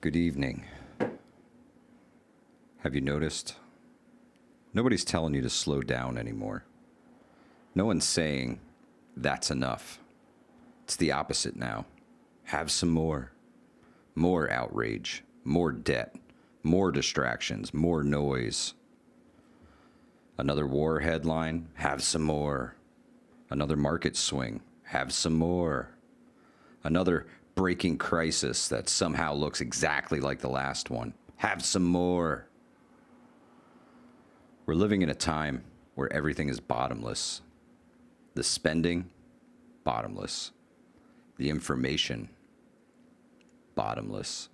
Good evening. Have you noticed? Nobody's telling you to slow down anymore. No one's saying, that's enough. It's the opposite now. Have some more. More outrage, more debt, more distractions, more noise. Another war headline, have some more. Another market swing, have some more. Another breaking crisis that somehow looks exactly like the last one, have some more. We're living in a time where everything is bottomless. The spending, bottomless. The information, bottomless.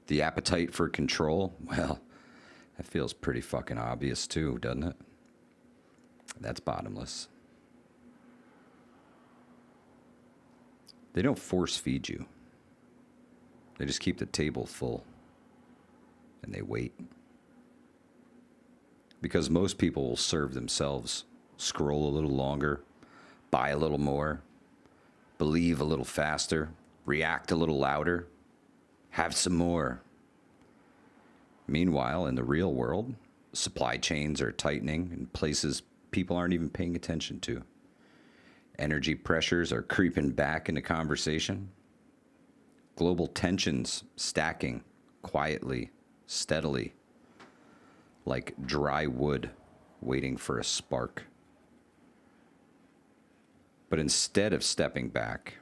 The appetite for control, well, that feels pretty fucking obvious too, doesn't it? That's bottomless. They don't force feed you. They just keep the table full. And they wait. Because most people will serve themselves, scroll a little longer, buy a little more, believe a little faster, react a little louder, have some more. Meanwhile, in the real world, supply chains are tightening in places people aren't even paying attention to. Energy pressures are creeping back into conversation. Global tensions stacking quietly, steadily, like dry wood waiting for a spark. But instead of stepping back,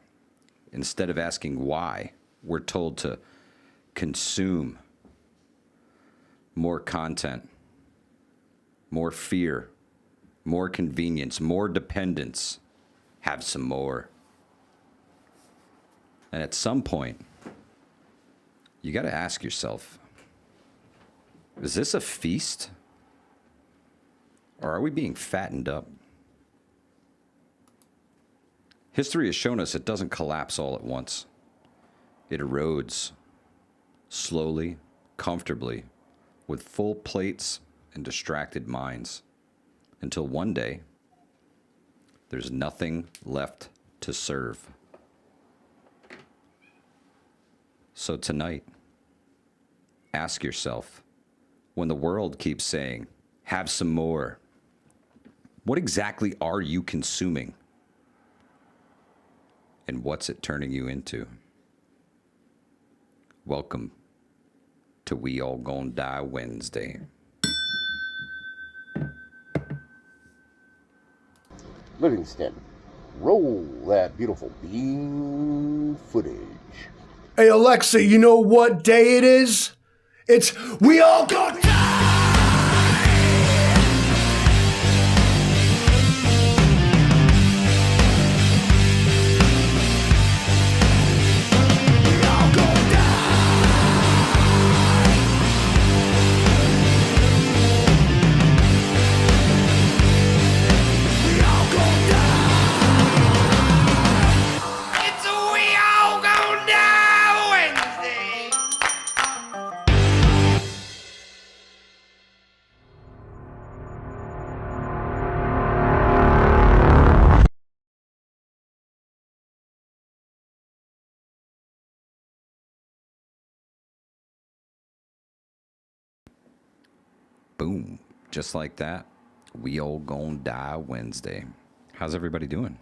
instead of asking why, we're told to consume more content, more fear, more convenience, more dependence. Have some more. And at some point, you got to ask yourself, is this a feast? Or are we being fattened up? History has shown us it doesn't collapse all at once. It erodes slowly, comfortably, with full plates and distracted minds, until one day, there's nothing left to serve. So tonight, ask yourself, when the world keeps saying, have some more, what exactly are you consuming? And what's it turning you into? Welcome to We All Gonna Die Wednesday. Livingston, roll that beautiful bean footage. Hey Alexa, you know what day it is? It's We All Gonna Die! We all gonna die! We all gonna die! It's a We All Gonna Die Wednesday! Boom. Just like that, we all gonna die Wednesday. How's everybody doing?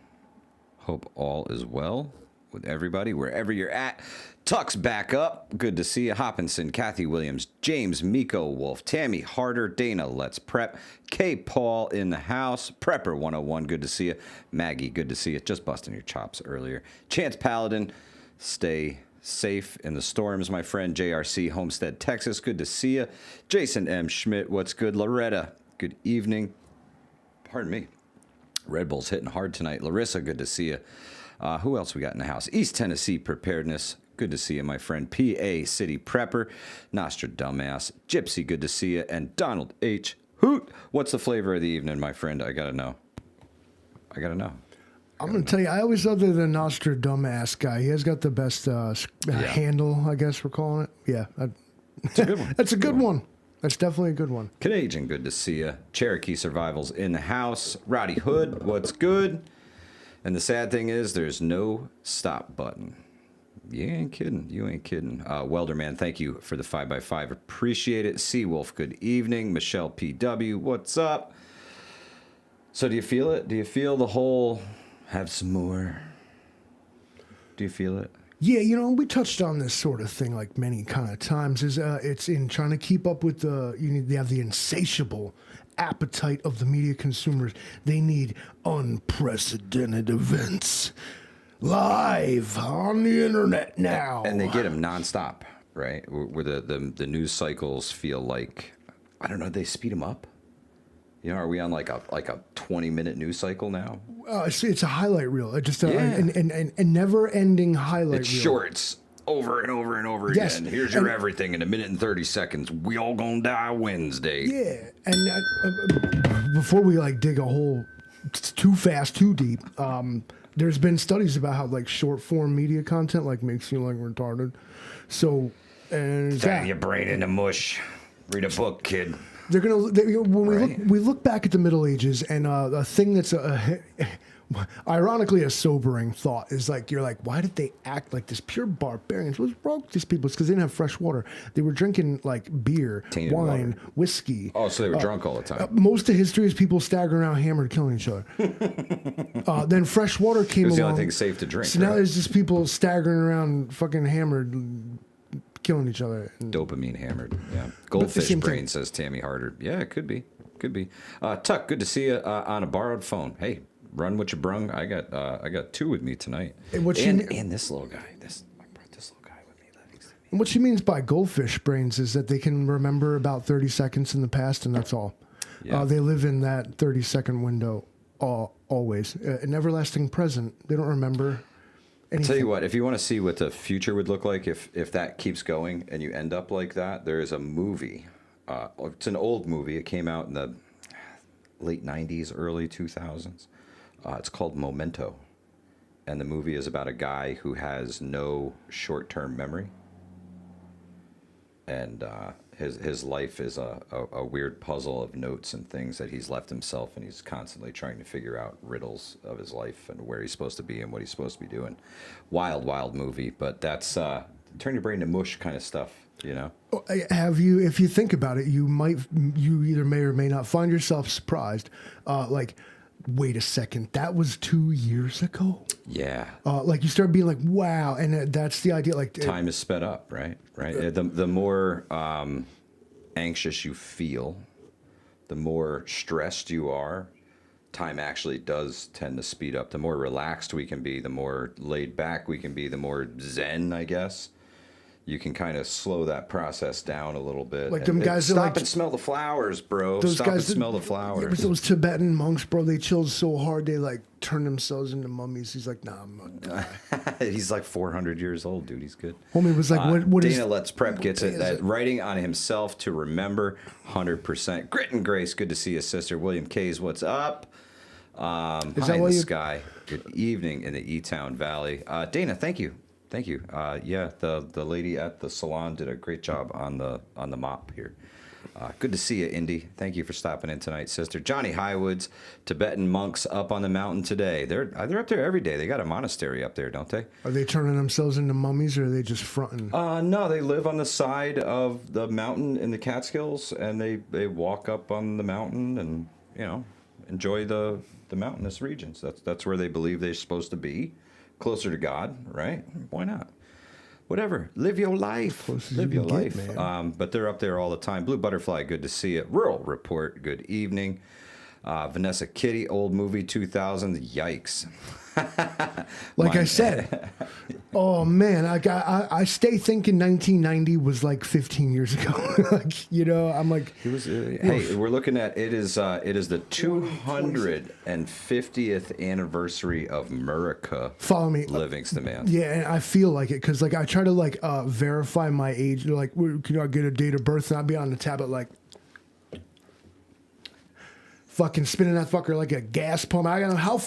Hope all is well with everybody, wherever you're at. Tuck's back up. Good to see you. Hopkinson, Kathy Williams, James, Miko Wolf, Tammy Harder, Dana Let's Prep, K. Paul in the house, Prepper 101, good to see you. Maggie, good to see you. Just busting your chops earlier. Chance Paladin, stay safe in the storms, my friend. JRC, Homestead, Texas, good to see you. Jason M. Schmidt, what's good? Loretta, good evening. Pardon me. Red Bull's hitting hard tonight. Larissa, good to see you. Who else we got in the house? East Tennessee Preparedness, good to see you, my friend. PA City Prepper, Nostradamus, Gypsy, good to see you. And Donald H. Hoot, what's the flavor of the evening, my friend? I gotta know. I gotta know. I'm going to tell you, I always loved the Nostradamus guy. He has got the best handle, I guess we're calling it. Yeah. It's a good one. That's a good one. That's definitely a good one. Canadian, good to see you. Cherokee Survivals in the house. Roddy Hood, what's good? And the sad thing is there's no stop button. You ain't kidding. You ain't kidding. Welder Man, thank you for the 5x5. Appreciate it. Seawolf, good evening. Michelle PW, what's up? So do you feel it? Do you feel the whole have some more? Do you feel it? Yeah, you know, we touched on this sort of thing like many kind of times. It's in trying to keep up with they have the insatiable appetite of the media consumers. They need unprecedented events live on the internet now, and they get them nonstop, right? Where the news cycles feel like, I don't know, they speed them up. You know, are we on like a 20-minute news cycle now? It's a highlight reel. It just and never-ending highlight it's reel. It's shorts over and over and over again. Here's your everything in a minute and 30 seconds. We all gonna die Wednesday. Yeah, and before we like dig a hole too fast, too deep, there's been studies about how like short-form media content like makes you like retarded. So, and turn your brain into mush. Read a book, kid. They're when we look back at the Middle Ages, and a thing that's ironically a sobering thought is like, you're like, why did they act like this? Pure barbarians. What's wrong with these people? It's because they didn't have fresh water. They were drinking like beer, tainted wine, water. whiskey. Oh, so they were drunk all the time. Most of history is people staggering around hammered, killing each other. Then fresh water came along. It's the only thing safe to drink. So now there's just people staggering around, fucking hammered, killing each other. Dopamine hammered. Yeah. Goldfish brain, says Tammy Harder. Yeah, it could be. Could be. Tuck, good to see you on a borrowed phone. Hey, run what you brung. I got two with me tonight. And this little guy. I brought this little guy with me. And what she means by goldfish brains is that they can remember about 30 seconds in the past, and that's all. Yeah. They live in that 30-second window always. An everlasting present. They don't remember anything. I'll tell you what, if you want to see what the future would look like if that keeps going and you end up like that, there is a movie. It's an old movie. It came out in the late 90s, early 2000s. It's called Memento. And the movie is about a guy who has no short-term memory. And his life is a weird puzzle of notes and things that he's left himself, and he's constantly trying to figure out riddles of his life and where he's supposed to be and what he's supposed to be doing. Wild, wild movie, but that's turn your brain to mush kind of stuff, you know? If you think about it, you either may or may not find yourself surprised. Like, wait a second, that was 2 years ago? Yeah. Like you start being like, wow, and that's the idea. Like time is sped up, right? The more anxious you feel, the more stressed you are. Time actually does tend to speed up. The more relaxed we can be, the more laid back we can be, the more zen, I guess. You can kind of slow that process down a little bit. Like them guys stop that like, and smell the flowers, bro. Those stop guys and smell the flowers. Yeah, those Tibetan monks, bro, they chilled so hard they like turned themselves into mummies. He's like, nah, I'm not dying. He's like 400 years old, dude. He's good. Homie was like, what Dana Let's Prep gets it. That writing on himself to remember, 100%. Grit and grace. Good to see you, sister. William K's, what's up? Hi in the sky. Good evening in the E-Town Valley. Dana, thank you. Thank you. Yeah, the lady at the salon did a great job on the mop here. Good to see you, Indy. Thank you for stopping in tonight, sister. Johnny Highwoods, Tibetan monks up on the mountain today. They're up there every day. They got a monastery up there, don't they? Are they turning themselves into mummies, or are they just fronting? No, they live on the side of the mountain in the Catskills, and they walk up on the mountain and, you know, enjoy the mountainous regions. That's where they believe they're supposed to be. Closer to God, right? Why not? Whatever. Live your life. Live your life. But they're up there all the time. Blue Butterfly, good to see you. Rural Report, good evening. Vanessa Kitty, old movie 2000s. Yikes. Like I said, oh man, I stay thinking 1990 was like 15 years ago. Like, you know, I'm like, it was. Hey, we're looking at it is the 250th anniversary of America. Follow me, Livingston, man. Yeah, and I feel like it because like I try to like verify my age. Like, can I get a date of birth? And I'll be on the tablet like. Fucking spinning that fucker like a gas pump. I don't know how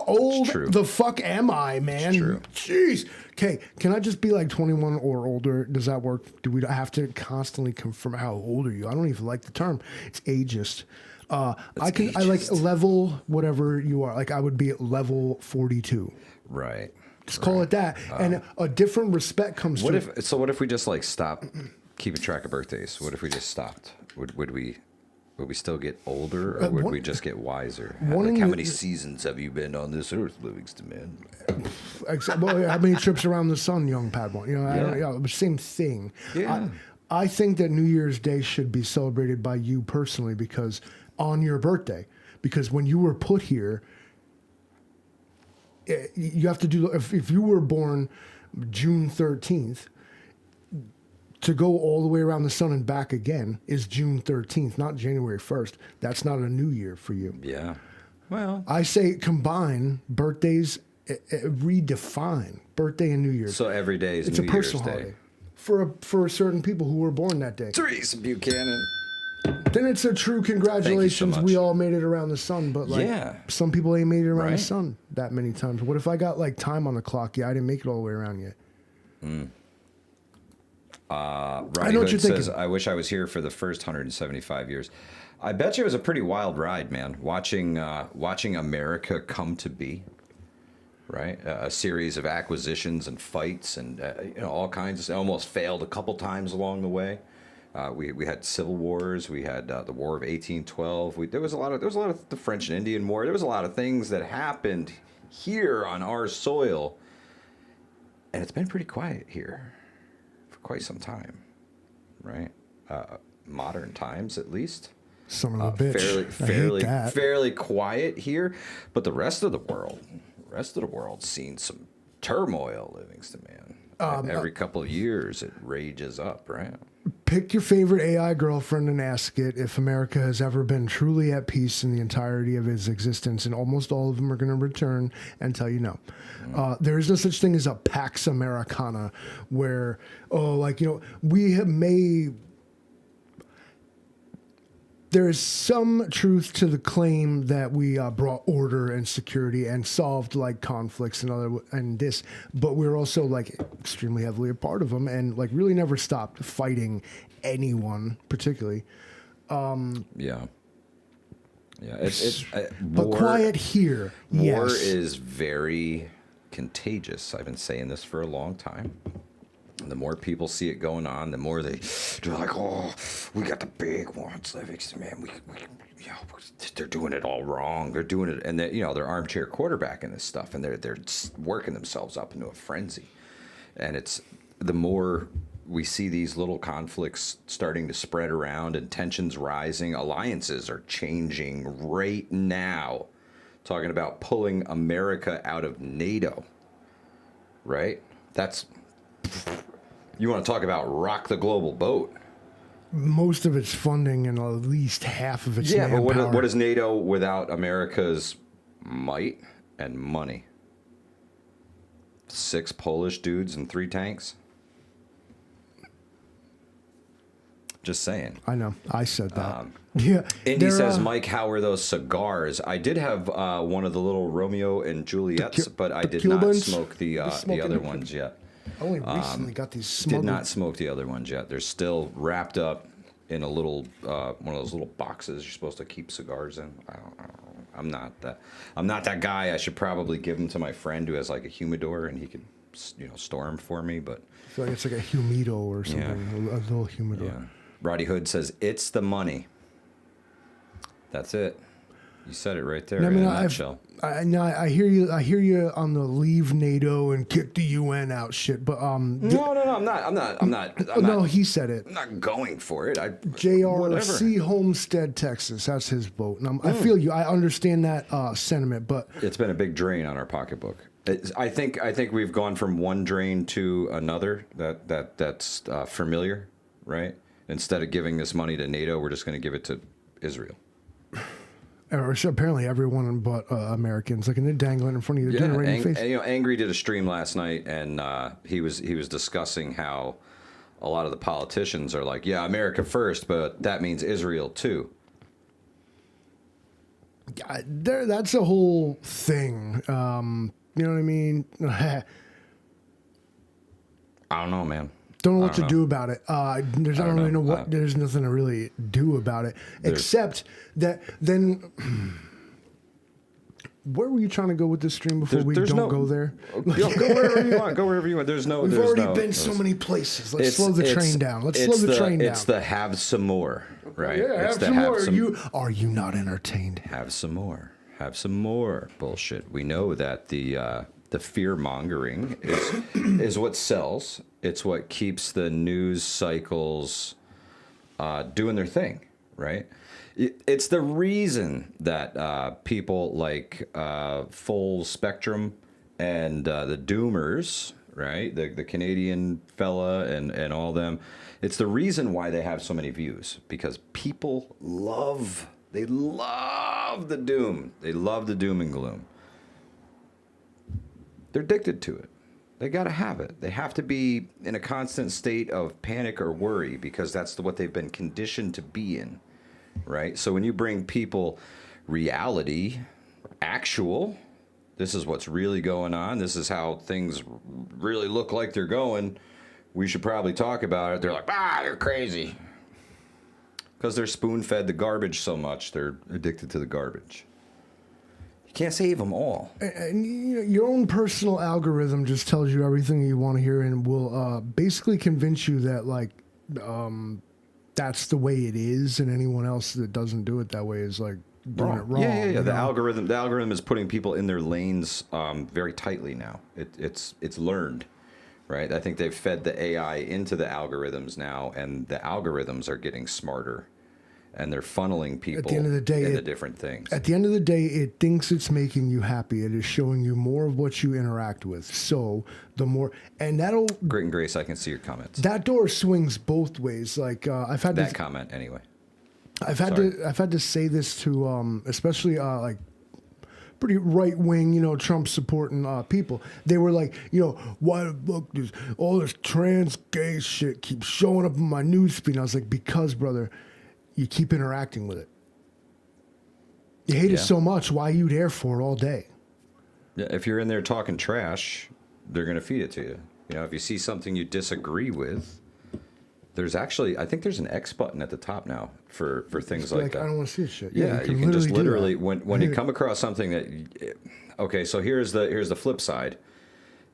old the fuck am I, man? It's true. Jeez. Okay, can I just be like 21 or older? Does that work? Do we have to constantly confirm how old are you? I don't even like the term. It's ageist. I like level whatever you are. Like I would be at level 42. Right. Just call it that. And a different respect comes What to if? So what if we just like stop keeping track of birthdays? What if we just stopped? Would we still get older, or would we just get wiser? Like, how many seasons have you been on this earth, Livingston, man? Well, how many trips around the sun, young Padawan? You know, same thing. Yeah. I think that New Year's Day should be celebrated by you personally, because on your birthday, because when you were put here, you have to do, if you were born June 13th, to go all the way around the sun and back again is June 13th, not January 1st. That's not a new year for you. Yeah. Well, I say combine birthdays, redefine birthday and New Year's. so every day is It's New a personal Year's holiday Day. for certain people who were born that day. Teresa Buchanan. Then it's a true congratulations. much. We all made it around the sun, but like Yeah. some people ain't made it around the Right. sun that many times. What if I got like time on the clock? Yeah, I didn't make it all the way around yet. Roddy know what Hood you're says, thinking. I wish I was here for the first 175 years. I bet you it was a pretty wild ride, man. Watching America come to be, right? A series of acquisitions and fights and all kinds. It almost failed a couple times along the way. We had civil wars. We had the War of 1812. There was a lot of the French and Indian War. There was a lot of things that happened here on our soil, and it's been pretty quiet here for quite some time, right? Modern times, at least. Son of a bitch. I hate that. Fairly quiet here, but the rest of the world's seen some turmoil, Livingston, man. Every couple of years, it rages up, right? Pick your favorite AI girlfriend and ask it if America has ever been truly at peace in the entirety of its existence, and almost all of them are going to return and tell you no. There is no such thing as a Pax Americana, where there is some truth to the claim that we brought order and security and solved like conflicts and this, but we're also like extremely heavily a part of them and like really never stopped fighting anyone particularly. Yeah. But quiet here. War Yes. is very contagious. I've been saying this for a long time. And the more people see it going on, the more they're like, "Oh, we got the big ones, Livingston, man. We they're doing it all wrong. They're doing it, and they're armchair quarterbacking this stuff, and they're working themselves up into a frenzy. And it's the more we see these little conflicts starting to spread around and tensions rising, alliances are changing right now. Talking about pulling America out of NATO, right? You want to talk about rock the global boat. Most of its funding and at least half of its manpower. But what is NATO without America's might and money? 6 Polish dudes and 3 tanks? Just saying. I know. I said that. Yeah. Indy says, Mike, how are those cigars? I did have one of the little Romeo and Juliets, but I did not Cubans? smoke the other ones yet. I only recently got these smuggled. Did not smoke the other ones yet. They're still wrapped up in a little one of those little boxes you're supposed to keep cigars in. I'm not that guy. I should probably give them to my friend who has like a humidor and he could store them for me. But I feel like it's like a humido or something, a little humidor. yeah. Roddy Hood says it's the money. That's it. You said it right there in a nutshell. I hear you. I hear you on the leave NATO and kick the UN out shit. But No, I'm not. no, he said it. I'm not going for it. JRC Homestead, Texas. That's his boat. And I feel you. I understand that sentiment, but It's been a big drain on our pocketbook. I think we've gone from one drain to another that's familiar, right? Instead of giving this money to NATO, we're just going to give it to Israel. or apparently everyone but Americans, like, and they're dangling in front of you, they're doing it right in the face. Angry did a stream last night, and he was discussing how a lot of the politicians are like, yeah, America first, but that means Israel too. That's a whole thing. You know what I mean? I don't know, man. Don't know what to do about it. I don't really know what. There's nothing to really do about it, except that then where were you trying to go with this stream before There's don't no- go there? Yo, go wherever you want. Go wherever you want. We've already been so many places. Let's slow the train down. Let's slow the train down. It's the have some more, right? Yeah, it's have the some more. Are you not entertained? have some more. Have some more bullshit. We know that the fear mongering is what sells. It's what keeps the news cycles doing their thing, right? It's the reason that people like Full Spectrum and the Doomers, right? The Canadian fella and all them. It's the reason why they have so many views, because people love the doom. They love the doom and gloom. They're addicted to it. They got to have it. They have to be in a constant state of panic or worry because that's what they've been conditioned to be in, right? So when you bring people reality, actual, this is what's really going on, this is how things really look like they're going, we should probably talk about it. They're like, you're crazy. Because they're spoon-fed the garbage so much, they're addicted to the garbage. You can't save them all. And you know, your own personal algorithm just tells you everything you want to hear and will basically convince you that, like, that's the way it is, and anyone else that doesn't do it that way is, like, doing it wrong. Yeah. The algorithm is putting people in their lanes very tightly now. It's learned. Right, I think they've fed the AI into the algorithms now, and the algorithms are getting smarter, and they're funneling people at the end of the day, into different things. At the end of the day, it thinks it's making you happy. It is showing you more of what you interact with. So the more, and that'll Grit and Grace, I can see your comments. that door swings both ways. Like I've had That to, comment anyway. I've had to say this to especially like pretty right wing, you know, Trump supporting people. They were like, you know, why the fuck does all this trans gay shit keep showing up in my newsfeed? And I was like, because, brother, you keep interacting with it. You hate it so much. Why are you there for it all day? Yeah, if you're in there talking trash, they're going to feed it to you. You know, if you see something you disagree with, there's actually, I think there's an X button at the top now for things like that. I don't want to see this shit. Yeah, you can just literally when you come across something that, okay, so here's the flip side.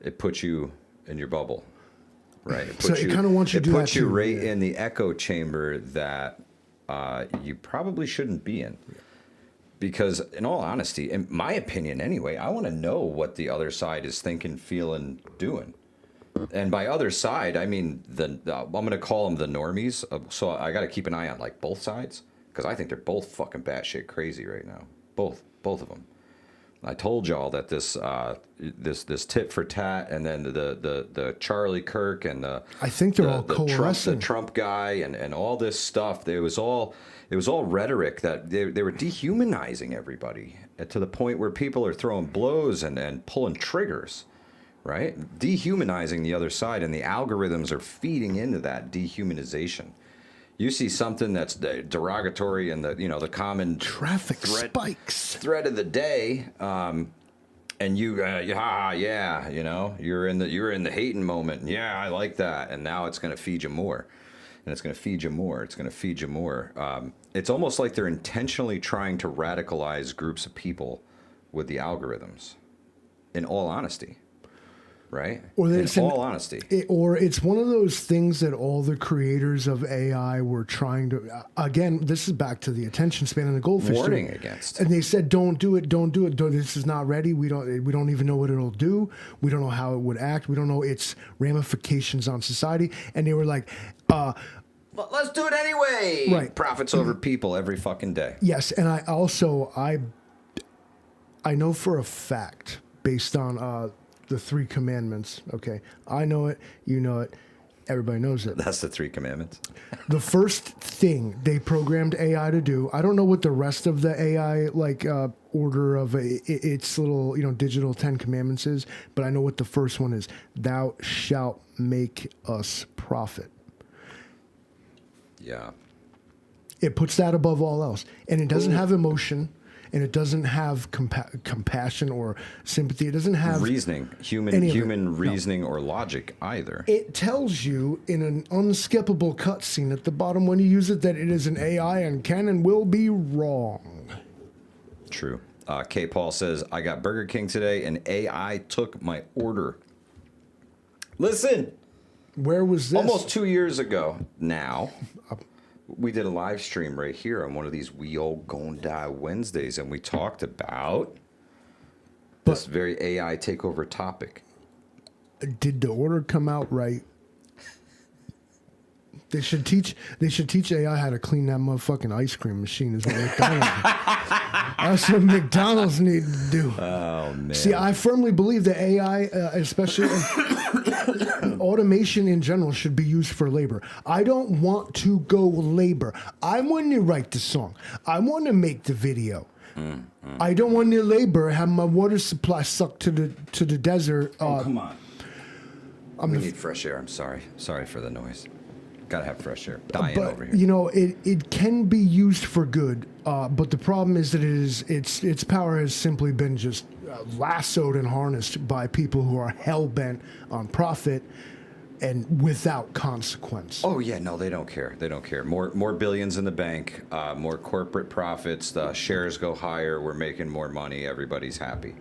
It puts you in your bubble, right? It So it kind of wants you to do that It puts you too, right yeah. in the echo chamber that you probably shouldn't be in. Because in all honesty, in my opinion anyway, I want to know what the other side is thinking, feeling, doing. And by other side, I mean I'm going to call them the normies. So I got to keep an eye on like both sides, because I think they're both fucking batshit crazy right now. Both of them. I told y'all that this tit for tat, and then the Charlie Kirk and I think they're all coalescing. The Trump guy and all this stuff. It was all rhetoric that they were dehumanizing everybody to the point where people are throwing blows and pulling triggers. Right? Dehumanizing the other side, and the algorithms are feeding into that dehumanization. You see something that's derogatory in the common Traffic spikes thread of the day, and you're in the hating moment. Yeah, I like that, and now it's going to feed you more, and it's going to feed you more. It's going to feed you more. It's almost like they're intentionally trying to radicalize groups of people with the algorithms. In all honesty. Right? In all honesty. Or it's one of those things that all the creators of AI were trying to, again, this is back to the attention span and the goldfish. Warning against. And they said, don't do it. This is not ready. We don't even know what it'll do. We don't know how it would act. We don't know its ramifications on society. And they were like, but let's do it anyway. Right. Profits over people every fucking day. Yes. And I know for a fact, based on, the 3 commandments. Okay. I know it. You know it. Everybody knows it. That's the 3 commandments. The first thing they programmed AI to do, I don't know what the rest of the AI order of its little, digital 10 commandments is, but I know what the first one is. Thou shalt make us profit. Yeah. It puts that above all else. And it doesn't have emotion. And it doesn't have compassion or sympathy. It doesn't have reasoning, human reasoning or logic either. It tells you in an unskippable cutscene at the bottom when you use it that it is an AI and can and will be wrong. True. K. Paul says, I got Burger King today and AI took my order. Listen, Where was this? almost 2 years ago now, we did a live stream right here on one of these We All Gon' Die Wednesdays, and we talked about this very AI takeover topic. Did the order come out right? They should teach AI how to clean that motherfucking ice cream machine. Is what McDonald's. That's what McDonald's need to do. Oh man! See, I firmly believe that AI, especially automation in general, should be used for labor. I don't want to go labor. I want to write the song. I want to make the video. I don't want to labor. Have my water supply sucked to the desert. Come on. We need fresh air. I'm sorry. Sorry for the noise. Gotta have fresh air. Dying over here. You know, it can be used for good, but the problem is that its power has simply been just lassoed and harnessed by people who are hell bent on profit and without consequence. Oh yeah, no, they don't care. They don't care. More billions in the bank, more corporate profits. The shares go higher. We're making more money. Everybody's happy,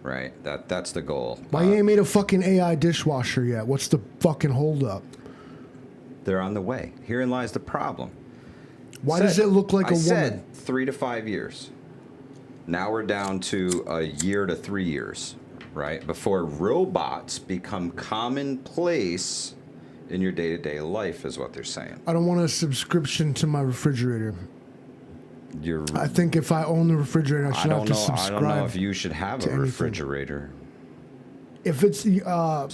right? That's the goal. Why you ain't made a fucking AI dishwasher yet? What's the fucking holdup? They're on the way. Herein lies the problem. Why does it look like a woman? Said 3 to 5 years. Now we're down to a year to 3 years, right? Before robots become commonplace in your day-to-day life, is what they're saying. I don't want a subscription to my refrigerator. I think if I own the refrigerator, I should have to subscribe. I don't know if you should have a refrigerator. If it's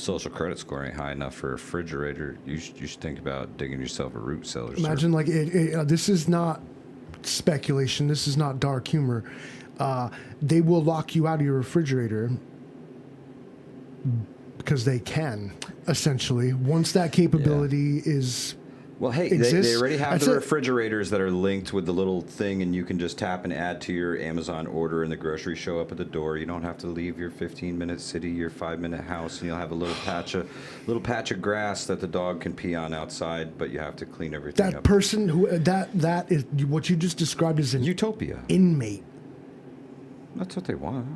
social credit score ain't high enough for a refrigerator, you should think about digging yourself a root cellar. Imagine like this is not speculation. This is not dark humor. They will lock you out of your refrigerator because they can, essentially. Once that capability is well, hey, they already have the refrigerators that are linked with the little thing, and you can just tap and add to your Amazon order, and the groceries show up at the door. You don't have to leave your 15-minute city, your 5-minute house, and you'll have a little patch of grass that the dog can pee on outside, but you have to clean everything up. That person who that is what you just described as an utopia inmate. That's what they want.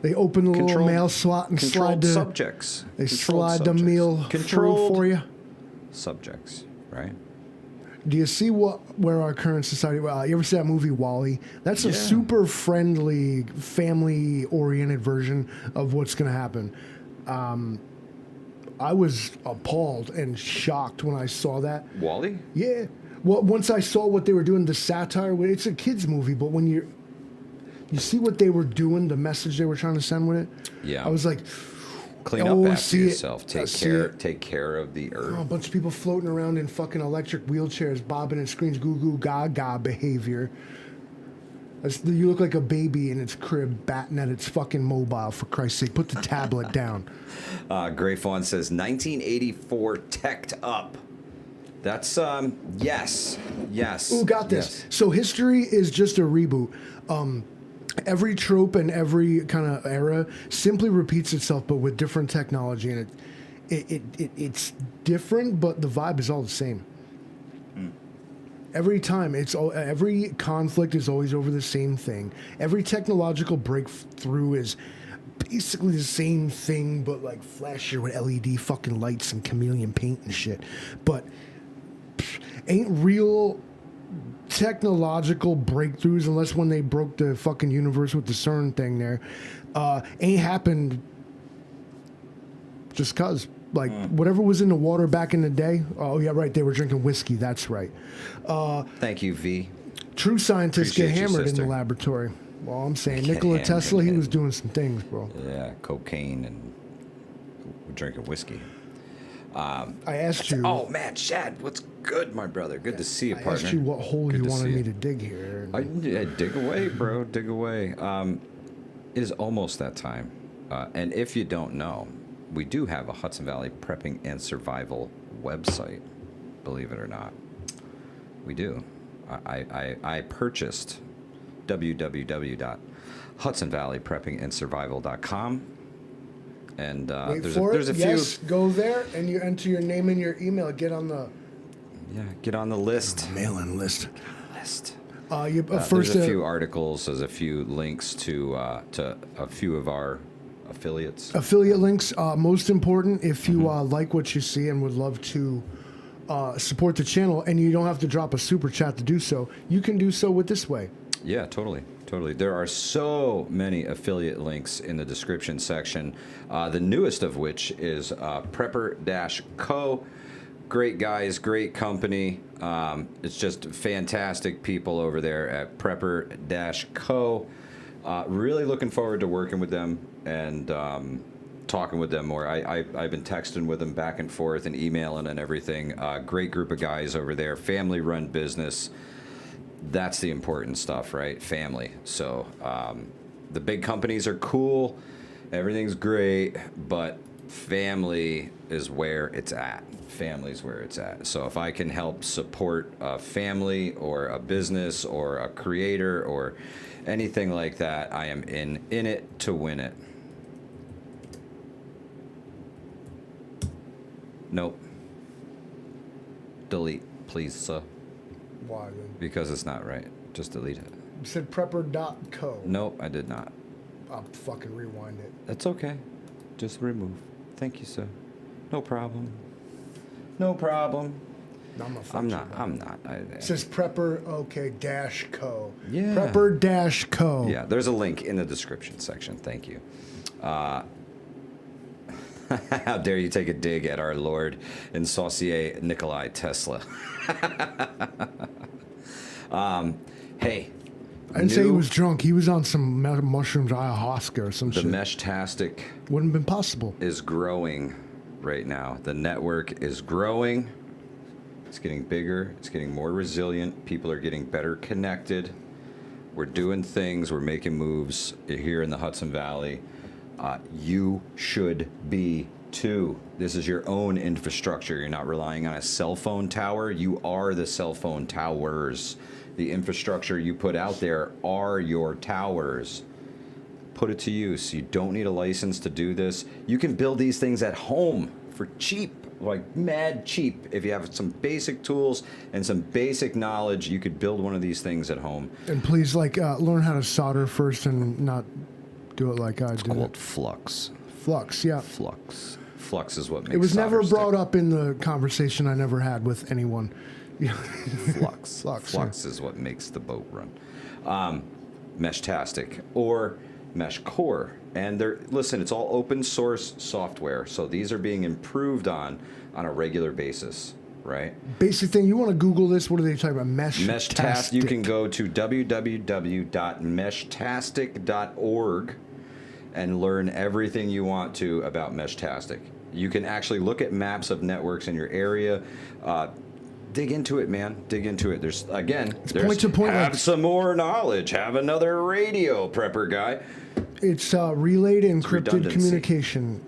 They open the little mail slot and slide the subjects. They slide the meal through for you. Subjects, right? Do you see where our current society? You ever see that movie WALL-E? That's a super friendly, family-oriented version of what's going to happen. I was appalled and shocked when I saw that. WALL-E? Yeah. Well, once I saw what they were doing, the satire. It's a kids' movie, but when you see what they were doing, the message they were trying to send with it. Yeah. I was like, clean up after yourself. Take care of the earth. Oh, a bunch of people floating around in fucking electric wheelchairs, bobbing and screens, goo goo gaga behavior. You look like a baby in its crib, batting at its fucking mobile. For Christ's sake, put the tablet down. Gray Fawn says 1984 teched up. That's yes. Ooh, got this. Yes. So history is just a reboot. Every trope and every kind of era simply repeats itself, but with different technology, and it's different, but the vibe is all the same. Every time, every conflict is always over the same thing. Every technological breakthrough is basically the same thing, but like flashier with LED fucking lights and chameleon paint and shit. But ain't real technological breakthroughs, unless when they broke the fucking universe with the CERN thing there, ain't happened just cause. Like, whatever was in the water back in the day, oh yeah, right, they were drinking whiskey, that's right. Thank you, V. True scientists Appreciate get hammered in sister. the laboratory. Well, I'm saying Get Nikola hammered, Tesla, he man. was doing some things, bro. Yeah, cocaine and drinking whiskey. I asked you. Oh man, Shad, what's good, my brother? Good to see you, I partner. asked you what hole Good you to wanted see me to dig here. I dig away, bro. Dig away. It is almost that time, and if you don't know, we do have a Hudson Valley Prepping and Survival website. Believe it or not, we do. I purchased www.hudsonvalleypreppingandsurvival.com. And there's a few. Yes, go there and you enter your name and your email. Get on the get on the list. mailing list. First, there's a few articles, there's a few links to a few of our affiliates. Affiliate links, most important, if you like what you see and would love to support the channel, and you don't have to drop a super chat to do so, you can do so with this way. Yeah, totally. There are so many affiliate links in the description section. The newest of which is Prepper-Co. Great guys, great company. It's just fantastic people over there at Prepper-Co. Really looking forward to working with them and talking with them more. I've been texting with them back and forth and emailing and everything. Great group of guys over there. Family-run business. That's the important stuff, right? Family. So the big companies are cool. Everything's great, but family is where it's at. Family's where it's at. So if I can help support a family or a business or a creator or anything like that, I am in it to win it. Nope. Delete, please, sir. Why then? Because it's not right. Just delete it. You said prepper.co. Nope, I did not. I'll fucking rewind it. That's okay. Just remove. Thank you, sir. No problem. No problem. I'm not. It says prepper, okay, dash co. Yeah. Prepper dash co. Yeah, there's a link in the description section. Thank you. How dare you take a dig at our Lord and Saucier Nikolai Tesla. Hey. I didn't say he was drunk. He was on some mushrooms, ayahuasca or some shit. The Meshtastic wouldn't have been possible. Is growing right now. The network is growing. It's getting bigger. It's getting more resilient. People are getting better connected. We're doing things. We're making moves here in the Hudson Valley. You should be too. This is your own infrastructure. You're not relying on a cell phone tower. You are the cell phone towers. The infrastructure you put out there are your towers. Put it to use. You don't need a license to do this. You can build these things at home for cheap, like mad cheap. If you have some basic tools and some basic knowledge, you could build one of these things at home. And please, learn how to solder first and not do it like I do. It's called flux. Flux, yeah. Flux. Flux is what makes it was never solder brought stick. up in the conversation I never had with anyone. Flux. Flux is what makes the boat run. Meshtastic or Mesh Core. And listen, it's all open source software. So these are being improved on a regular basis, right? Basic thing. You want to Google this? What are they talking about? Meshtastic. You can go to www.meshtastic.org and learn everything you want to about Meshtastic. You can actually look at maps of networks in your area. Dig into it, man. Dig into it. There's point to point. Have some more knowledge. Have another radio prepper guy. It's relayed encrypted communication.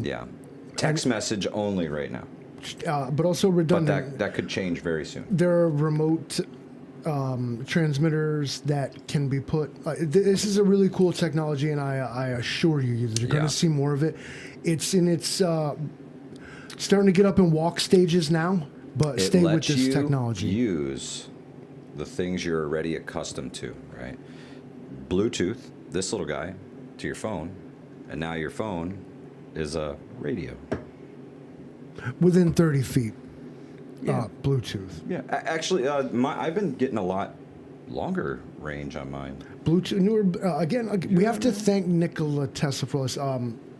Yeah. Text message only right now. But also redundant. But that could change very soon. There are remote transmitters that can be put. This is a really cool technology, and I assure you that you're going to see more of it. It's in its starting to get up in walk stages now. But stay with this technology. Use the things you're already accustomed to, right? Bluetooth, this little guy, to your phone, and now your phone is a radio. Within 30 feet, Bluetooth. Yeah, actually, I've been getting a lot longer range on mine. Bluetooth, newer, we have to thank Nikola Tesla for this.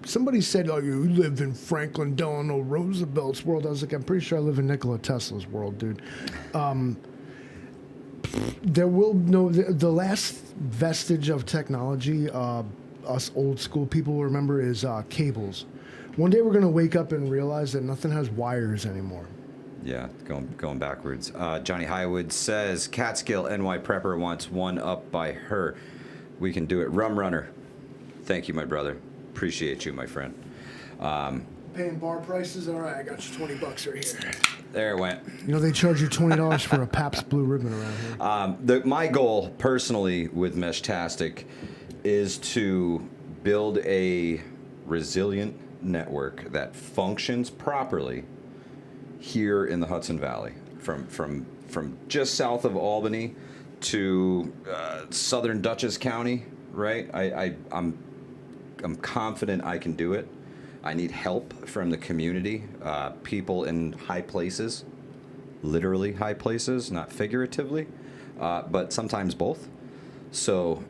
Somebody said, "Oh, you live in Franklin Delano Roosevelt's world." I was like, "I'm pretty sure I live in Nikola Tesla's world, dude." The last vestige of technology, us old school people will remember, is cables. One day we're gonna wake up and realize that nothing has wires anymore. Yeah, going backwards. Johnny Highwood says, "Catskill NY Prepper wants one up by her. We can do it." Rum Runner, thank you, my brother. Appreciate you, my friend. Paying bar prices? All right, I got you $20 right here. There it went. You know, they charge you $20 for a Pabst Blue Ribbon around here. My goal, personally, with Meshtastic is to build a resilient network that functions properly here in the Hudson Valley, from just south of Albany to southern Dutchess County, right? I'm confident I can do it. I need help from the community, people in high places, literally high places, not figuratively, but sometimes both. So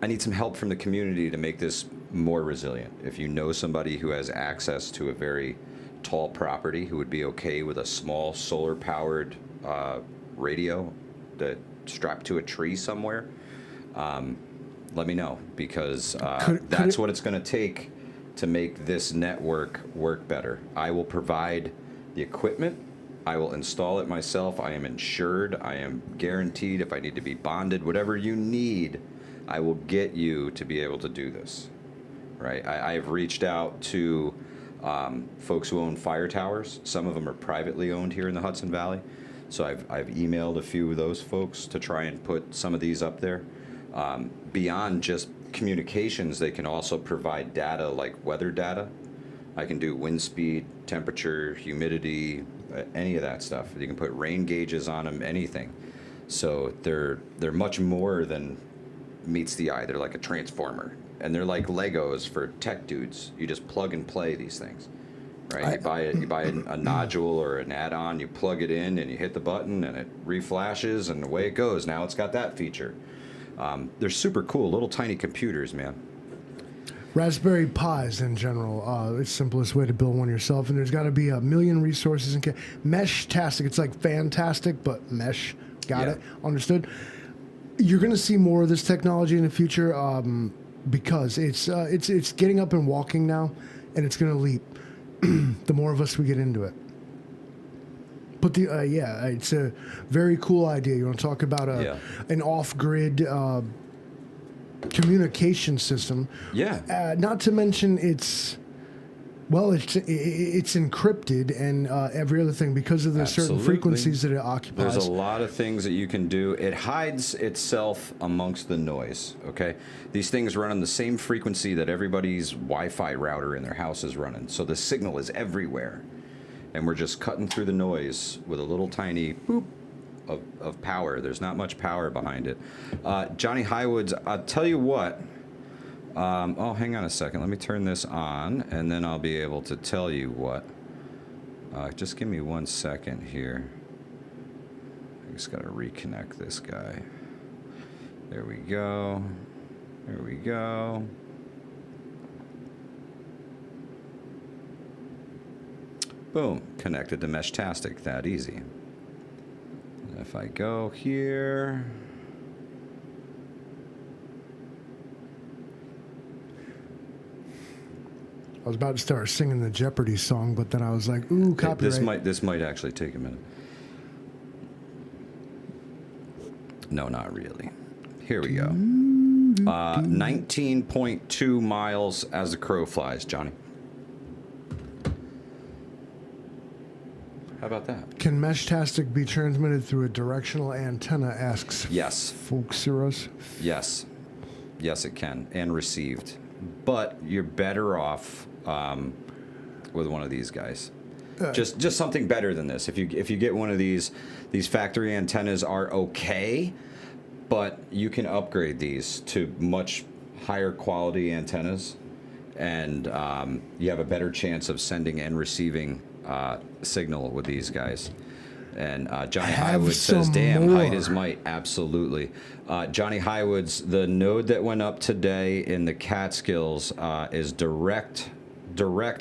I need some help from the community to make this more resilient. If you know somebody who has access to a very tall property who would be okay with a small solar-powered radio that strapped to a tree somewhere, let me know, because that's what it's going to take to make this network work better. I will provide the equipment. I will install it myself. I am insured. I am guaranteed if I need to be bonded, whatever you need, I will get you to be able to do this, right? I have reached out to folks who own fire towers. Some of them are privately owned here in the Hudson Valley. So I've emailed a few of those folks to try and put some of these up there. Beyond just communications, they can also provide data like weather data. I can do wind speed, temperature, humidity, any of that stuff. You can put rain gauges on them, anything. So they're much more than meets the eye. They're like a transformer, and they're like Legos for tech dudes. You just plug and play these things, right? You buy a nodule or an add-on, you plug it in, and you hit the button, and it reflashes, and away it goes. Now it's got that feature. They're super cool, little tiny computers, man. Raspberry Pis in general, it's the simplest way to build one yourself, and there's got to be a million resources. Mesh-tastic, it's like fantastic, but mesh, got it, understood. You're going to see more of this technology in the future because it's getting up and walking now, and it's going to leap. The more of us we get into it. But it's a very cool idea. You want to talk about an off-grid communication system? Yeah. Not to mention it's encrypted and every other thing because of the certain frequencies that it occupies. There's a lot of things that you can do. It hides itself amongst the noise, okay? These things run on the same frequency that everybody's Wi-Fi router in their house is running. So the signal is everywhere. And we're just cutting through the noise with a little tiny boop of power. There's not much power behind it. Johnny Highwoods, I'll tell you what. Hang on a second. Let me turn this on, and then I'll be able to tell you what. Just give me 1 second here. I just got to reconnect this guy. There we go. There we go. Boom, connected to Meshtastic, that easy. If I go here, I was about to start singing the Jeopardy song, but then I was like, ooh, copyright. This might actually take a minute. No, not really. Here we go. 19.2 miles as the crow flies, Johnny. How about that? Can Meshtastic be transmitted through a directional antenna, asks Yes. Folkseros? Yes. Yes, it can. And received. But you're better off with one of these guys. Just something better than this. If you get one of these factory antennas are okay, but you can upgrade these to much higher quality antennas, and you have a better chance of sending and receiving signal with these guys. And Johnny Highwood says, damn, height is might. Absolutely. Johnny Highwood's, the node that went up today in the Catskills is direct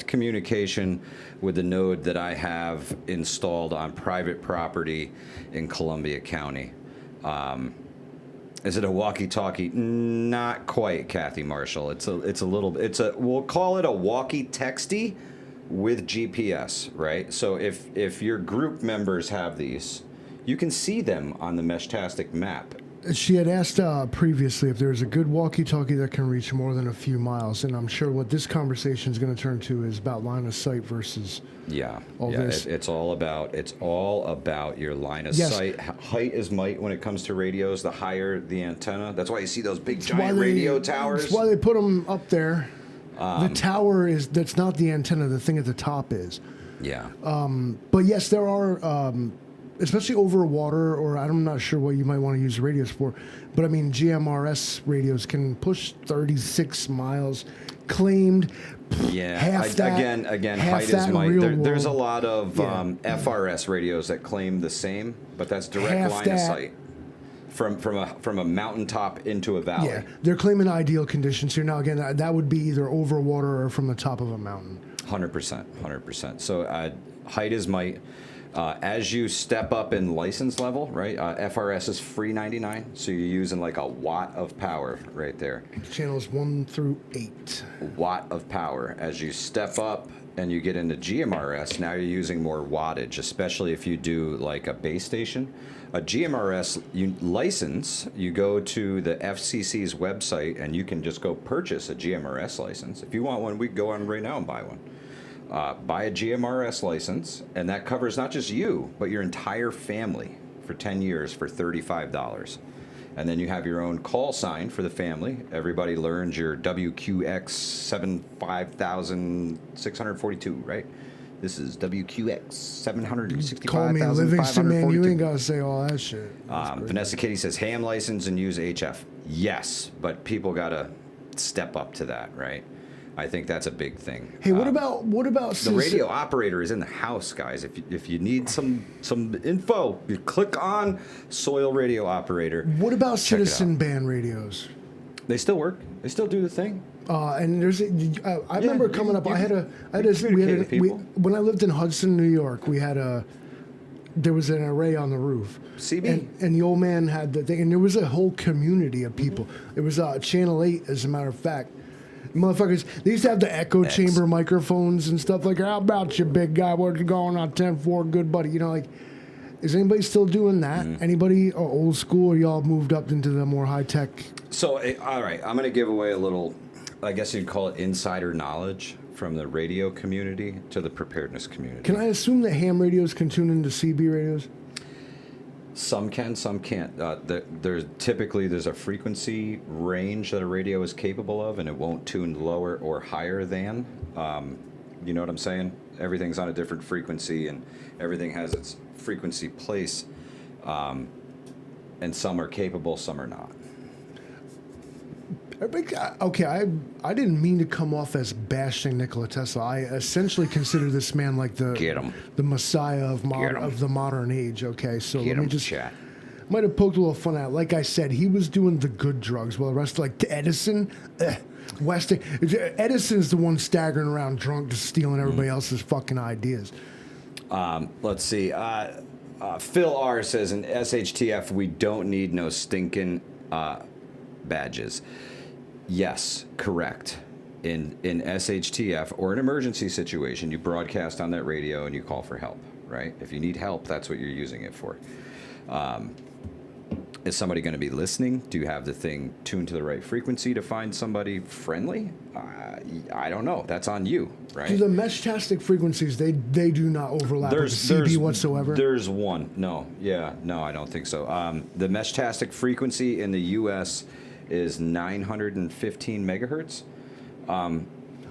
communication with the node that I have installed on private property in Columbia County. Is it a walkie-talkie? Not quite, Kathy Marshall. We'll call it a walkie-texty with GPS, right? So if your group members have these, you can see them on the Meshtastic map. She had asked previously if there's a good walkie-talkie that can reach more than a few miles, and I'm sure what this conversation is going to turn to is about line of sight versus this. It's all about your line of sight. Height is might when it comes to radios. The higher the antenna, that's why you see those big giant radio towers. That's why they put them up there. The tower that's not the antenna. The thing at the top is. Yeah. But yes, there are especially over water, or I'm not sure what you might want to use radios for, but I mean, GMRS radios can push 36 miles, claimed. Yeah, Half that, again, half height that is in my. real There's a world. lot of Yeah. FRS radios that claim the same, but that's direct Half line that. of sight from a mountaintop into a valley. Yeah, they're claiming ideal conditions here. Now, again, that would be either over water or from the top of a mountain. 100%. So height is might. As you step up in license level, right? FRS is free 99, so you're using like a watt of power right there. Channels 1 through 8. Watt of power. As you step up and you get into GMRS, now you're using more wattage, especially if you do like a base station. A GMRS license, you go to the FCC's website and you can just go purchase a GMRS license. If you want one, we can go on right now and buy one. Buy a GMRS license, and that covers not just you, but your entire family for 10 years for $35. And then you have your own call sign for the family. Everybody learns your WQX 75642, right? This is WQX 765,542. Call me Livingston, man. You ain't got to say all that shit. Vanessa Kitty says ham license and use HF. Yes, but people got to step up to that, right? I think that's a big thing. Hey, what about the radio operator is in the house, guys? If you need some info, you click on Soil Radio Operator. What about Check it citizen out. band radios? They still work. They still do the thing. And there's, I remember coming up. When I lived in Hudson, New York, there was an array on the roof. CB. And the old man had the thing, and there was a whole community of people. It was Channel 8, as a matter of fact. Motherfuckers, they used to have the echo chamber microphones and stuff like, how about you, big guy? What's going on? 10-4, good buddy. You know, like, is anybody still doing that? Anybody old school, or y'all moved up into the more high tech? So, all right, I'm going to give away a little, I guess you'd call it insider knowledge from the radio community to the preparedness community. Can I assume that ham radios can tune into CB radios? Some can, some can't. There's a frequency range that a radio is capable of, and it won't tune lower or higher than. You know what I'm saying? Everything's on a different frequency, and everything has its frequency place. And some are capable, some are not. Okay, I didn't mean to come off as bashing Nikola Tesla. I essentially consider this man like the messiah of the modern age. Okay, so let me just chat. Might have poked a little fun at. Like I said, he was doing the good drugs, while the rest, like Edison, Edison's the one staggering around drunk, just stealing everybody else's fucking ideas. Let's see. Phil R says in SHTF we don't need no stinking badges. Yes, correct. In SHTF or an emergency situation, you broadcast on that radio and you call for help, right? If you need help, that's what you're using it for. Is somebody going to be listening? Do you have the thing tuned to the right frequency to find somebody friendly? I don't know. That's on you, right? Do the mesh-tastic frequencies, they do not overlap with the CB whatsoever? There's one. No, I don't think so. The mesh-tastic frequency in the U.S. is 915 megahertz.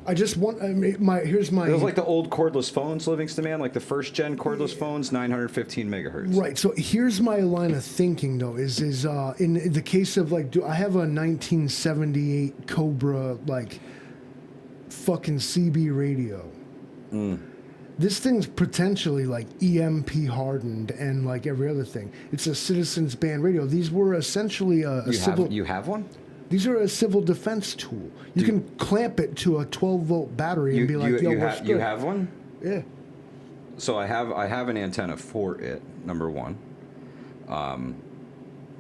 I just want here's my. It was like the old cordless phones, Livingston man, like the first gen cordless phones, 915 megahertz. Right. So here's my line of thinking though: is in the case of like, I have a 1978 Cobra like fucking CB radio. This thing's potentially like EMP hardened and like every other thing. It's a citizens band radio. These were essentially You have one? These are a civil defense tool. You can clamp it to a 12-volt battery and be like, "Yo, what's good?" You have one? Yeah. So I have an antenna for it. Number one.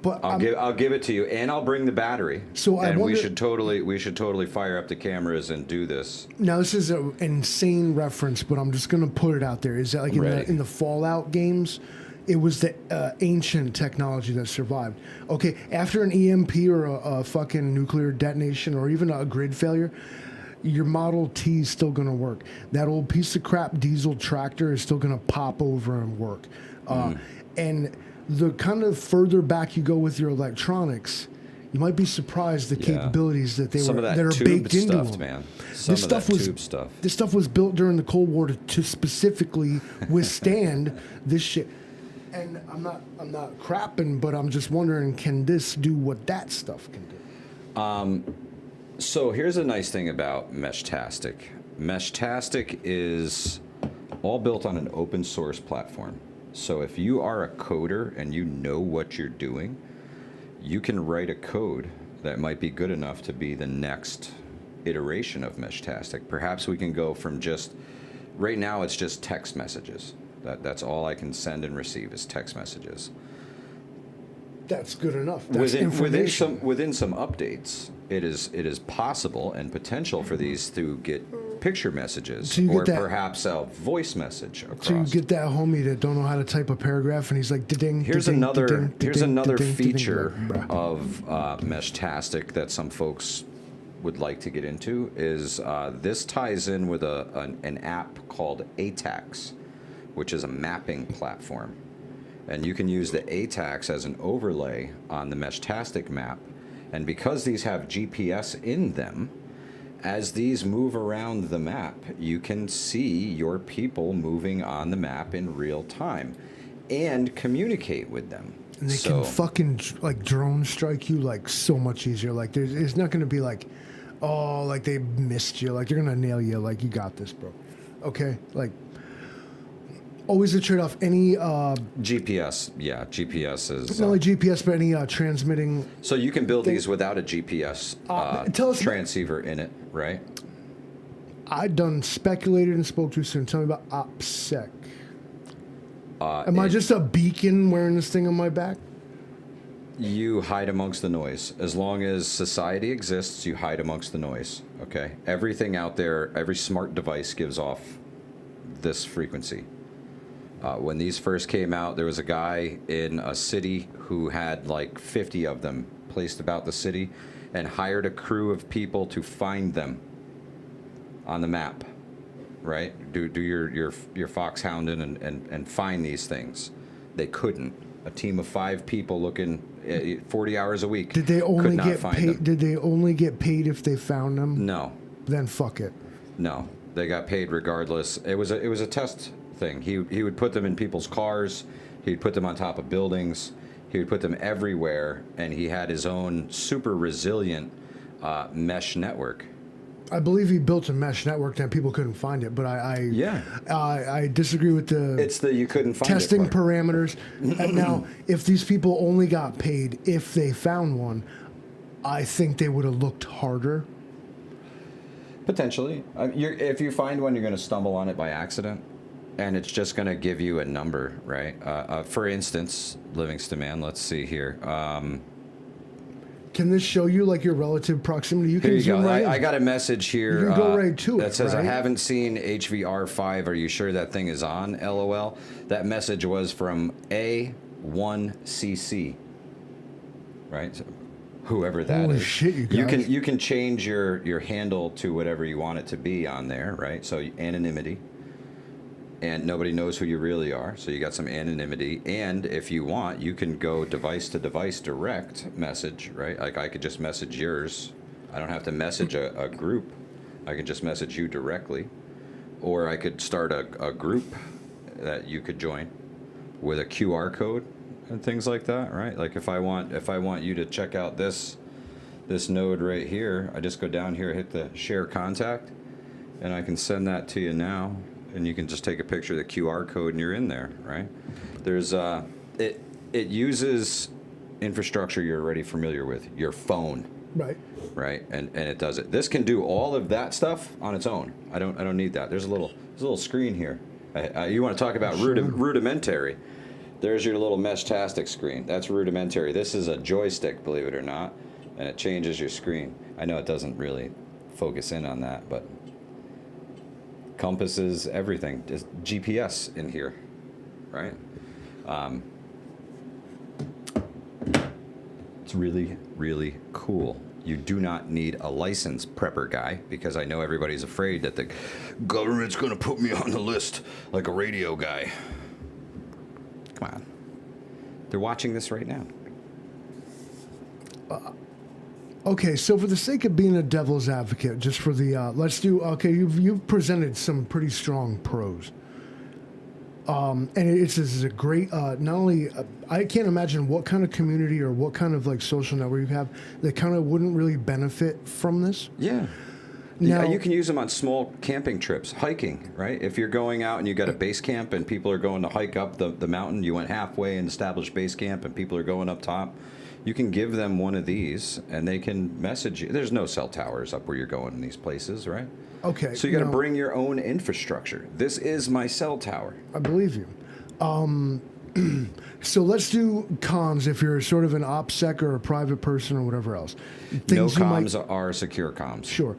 But I'll give it to you, and I'll bring the battery. So we should totally fire up the cameras and do this. Now this is an insane reference, but I'm just gonna put it out there. Is that like in the Fallout games? It was the ancient technology that survived. Okay, after an EMP or a fucking nuclear detonation or even a grid failure, your Model T is still going to work. That old piece of crap diesel tractor is still going to pop over and work. And the kind of further back you go with your electronics, you might be surprised the capabilities that that are baked into them. Man. This stuff was built during the Cold War to specifically withstand this shit. And I'm not crapping, but I'm just wondering, can this do what that stuff can do? So here's a nice thing about Meshtastic. Meshtastic is all built on an open source platform. So if you are a coder and you know what you're doing, you can write a code that might be good enough to be the next iteration of Meshtastic. Perhaps we can go from just, right now it's just text messages. That's all I can send and receive is text messages. That's good enough. That's Within information. some updates, it is possible and potential for these to get picture messages So you or get that- perhaps a voice message across. So you get that homie that don't know how to type a paragraph, and he's like, "Ding." Here's another feature Bruh. of Meshtastic that some folks would like to get into is this ties in with an app called ATAX, which is a mapping platform. And you can use the ATAX as an overlay on the Meshtastic map. And because these have GPS in them, as these move around the map, you can see your people moving on the map in real time and communicate with them. And they can fucking like drone strike you like so much easier. Like it's not going to be like, oh, like they missed you. Like they're going to nail you. Like you got this, bro. Okay, like. Always a trade-off. Any GPS, yeah, GPS is not only GPS, but any transmitting. so you can build these without a GPS tell us transceiver in it, right? I done speculated and spoke too soon. Tell me about OPSEC. Am I just a beacon wearing this thing on my back? You hide amongst the noise. As long as society exists, you hide amongst the noise. Okay, everything out there, every smart device gives off this frequency. When these first came out, there was a guy in a city who had like 50 of them placed about the city and hired a crew of people to find them on the map, right? Do your foxhounding and find these things. They couldn't. A team of 5 people looking 40 hours a week Did they only could not get find paid? them. Did they only get paid if they found them? No, Then fuck it. no. They got paid regardless. It was a test thing. He would put them in people's cars. He'd put them on top of buildings. He would put them everywhere, and he had his own super resilient mesh network. I believe he built a mesh network that people couldn't find it, but I disagree with the It's the you couldn't find testing it part. parameters. And now, if these people only got paid if they found one, I think they would have looked harder. Potentially. If you find one, you're going to stumble on it by accident, and it's just going to give you a number, right? For instance, Livingston Man, let's see here. Can this show you like your relative proximity? You Here can you zoom go. right in. I got a message here You can go right to it, that says, I right? haven't seen HVR5. Are you sure that thing is on? LOL. That message was from A1CC, right? So whoever that Holy is. shit, you guys. You can change your handle to whatever you want it to be on there, right? So anonymity. And nobody knows who you really are, so you got some anonymity. And if you want, you can go device to device direct message, right? Like I could just message yours. I don't have to message a group. I could just message you directly. Or I could start a group that you could join with a QR code and things like that, right? Like if I want you to check out this node right here, I just go down here, hit the share contact, and I can send that to you now. And you can just take a picture of the QR code and you're in there, right? There's it uses infrastructure you're already familiar with, your phone, right? And it does it. This can do all of that stuff on its own. I don't need that. There's a little screen here. You want to talk about rudimentary? There's your little Meshtastic screen. That's rudimentary. This is a joystick, believe it or not, and it changes your screen. I know it doesn't really focus in on that, but compasses, everything, just GPS in here, right? It's really, really cool. You do not need a license, prepper guy, because I know everybody's afraid that the government's going to put me on the list like a radio guy. Come on. They're watching this right now. Okay, so for the sake of being a devil's advocate, just for the let's do. Okay, you've presented some pretty strong pros. This is a great, not only, I can't imagine what kind of community or what kind of like social network you have that kind of wouldn't really benefit from this. Yeah. Now, You can use them on small camping trips, hiking, right? If you're going out and you got a base camp and people are going to hike up the mountain, you went halfway and established base camp and people are going up top, you can give them one of these and they can message you. There's no cell towers up where you're going in these places, right? okay. So you got to now, bring your own infrastructure. This is my cell tower. I believe you. So let's do cons if you're sort of an OPSEC or a private person or whatever else. No Things you might- comms are secure comms. Sure.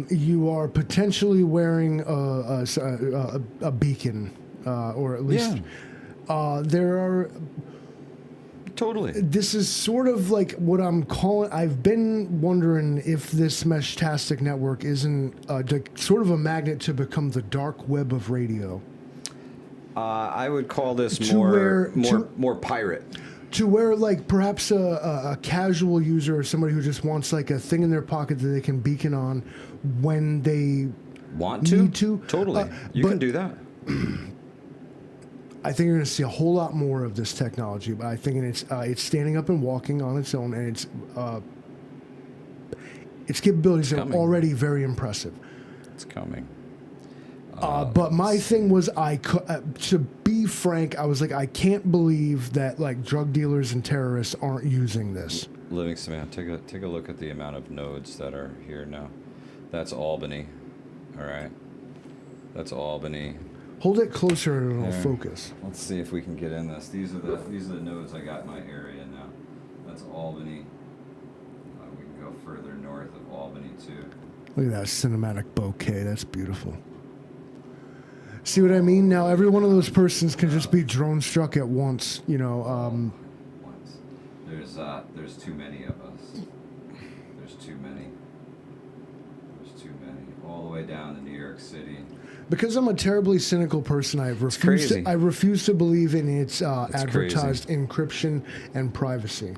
You are potentially wearing a beacon, or at least there are. Totally. This is sort of like what I'm calling. I've been wondering if this Meshtastic network isn't sort of a magnet to become the dark web of radio. I would call this To more where- more pirate. To where, like, perhaps a casual user or somebody who just wants like a thing in their pocket that they can beacon on when they Want to? need to. Totally. You but can do that. I think you're going to see a whole lot more of this technology. But I think it's standing up and walking on its own, and its capabilities are coming. already very impressive. It's coming. But my thing was, to be frank, I was like, I can't believe that like drug dealers and terrorists aren't using this. Livingston, man, take a look at the amount of nodes that are here now. That's Albany. All right. That's Albany. Hold it closer and it'll There. focus. Let's see if we can get in this. These are the nodes I got in my area now. That's Albany. We can go further north of Albany too. Look at that cinematic bouquet. That's beautiful. See what I mean? Now every one of those persons can just be drone struck at once. You know. Once. There's too many of us. There's too many. There's too many. All the way down to New York City. Because I'm a terribly cynical person, I refuse crazy. I refuse to believe in its advertised encryption and privacy.